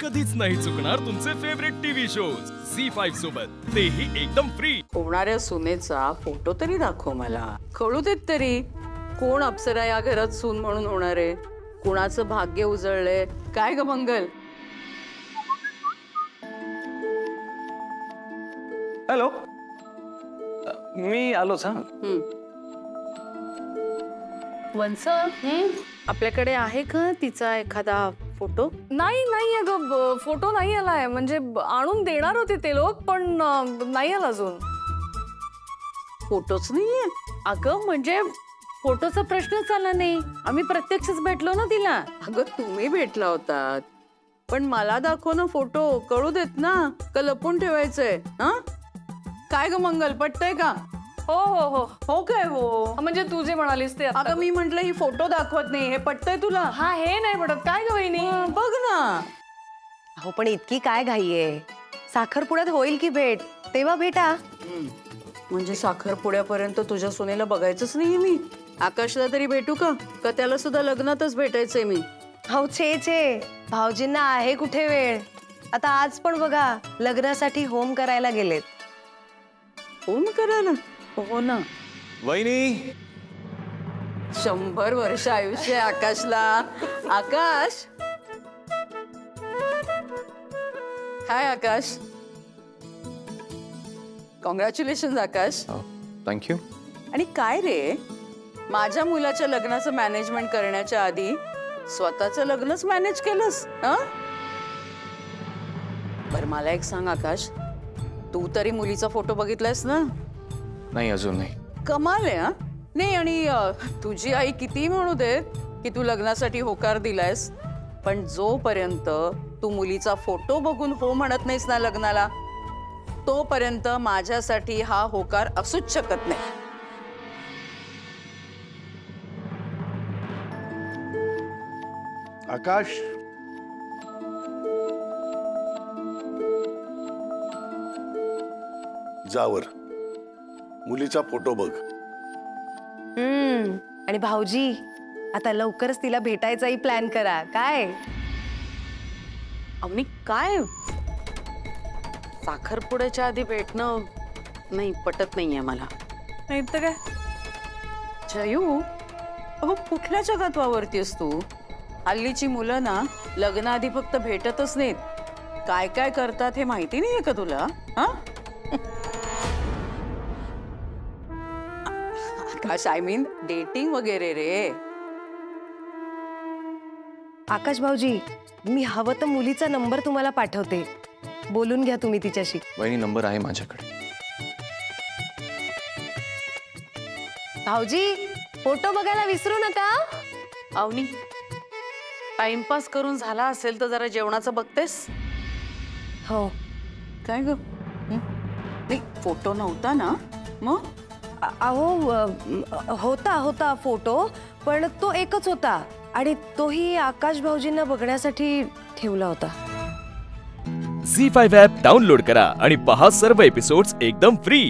कधीच नाही चुकणार तुमचे फेवरेट टीव्ही शोज झी5 सोबत, तेही एकदम फ्री। होणाऱ्या सुनेचा फोटो तरी दाखव मला, कळू देत तरी कोण अप्सरा या घरात सून म्हणून होणार आहे, कुणाचं भाग्य उजळलंय काय ग मंगल। हॅलो, मी आलोच। हा वंस, आपल्याकडे आहे का तिचा एखादा फोटो? नाही अगं, फोटो नाही आलाय, म्हणजे आणून देणार होते ते लोक, पण नाही आला अजून। फोटोच नाहीये? अगं म्हणजे फोटोचा प्रश्नच आला नाही, आम्ही प्रत्यक्षच भेटलो ना तिला। अगं तुम्ही भेटला होतात, पण मला दाखव ना फोटो, कळू देत ना का लपून ठेवायचंय? हा काय ग मंगल, पटतंय का? हो हो हो हो काय हो, म्हणजे तू जे म्हणालीस ते। अगं मी म्हंटल ही फोटो दाखवत नाही, हे पटतंय तुला? हा, हे नाही पटत काय ग वहिनी? बघ ना। हो पण इतकी काय घाई आहे, साखरपुड्यात होईल की भेट, तेव्हा भेटा। म्हणजे साखरपुड्यापर्यंत तुझ्या सुनेला बघायचंच नाहीये मी? आकाशला तरी भेटू का त्याला सुद्धा लग्नातच भेटायचंय मी? हो छे, भाऊजींना आहे कुठे वेळ, आता आज पण बघा लग्नासाठी होम करायला गेलेत। होम करायला? हो ना वहिनी, 100 वर्ष आयुष्य आकाशला। आकाश, हाय आकाश, कॉंग्रॅच्युलेशन आकाश। थँक्यू। आणि काय रे, माझ्या मुलाच्या लग्नाचं मॅनेजमेंट करण्याच्या आधी स्वतःचं लग्नच मॅनेज केलंस? बरं मला एक सांग आकाश, तू तरी मुलीचा फोटो बघितलायस ना? नाही, अजून नाही। कमाल आहे। नाही, आणि तुझी आई किती म्हणू दे की तू लग्नासाठी होकार दिलायस, पण जोपर्यंत तू मुलीचा फोटो बघून हो म्हणत नाहीस ना लग्नाला, तोपर्यंत माझ्यासाठी हा होकार असूच शकत नाही। आकाश, जावर मुलीचा फोटो बघ। आणि भाऊजी आता लवकरच तिला भेटायचाही प्लॅन करा। काय अवनी, काय साखरपुड्याच्या आधी भेटणं नाही पटत नाहीये मला। नाही तर काय जयू, अहो कुठल्या जगात वावरतीस तू? हल्लीची मुलं ना लग्नाआधी फक्त भेटतच नाहीत, काय काय करतात हे माहिती नाहीये का तुला? हा आकाश, आय मीन डेटिंग वगैरे रे। आकाश भाऊजी, मी हवं तर मुलीचा नंबर तुम्हाला पाठवते, बोलून घ्या तुम्ही तिच्याशी। वहिनी, नंबर आहे माझ्याकडे। भाऊजी, फोटो बघायला विसरू नका। अवनी, टाइमपास करून झाला असेल तर जरा जेवणाचं बघतेस? हो। काय ग, नाही फोटो नव्हता ना मग? अहो होता फोटो, पण तो एकच होता आणि तोही आकाश भाऊजींना बघण्यासाठी ठेवला होता। झी5 ॲप डाउनलोड करा आणि पहा सर्व एपिसोड्स एकदम फ्री।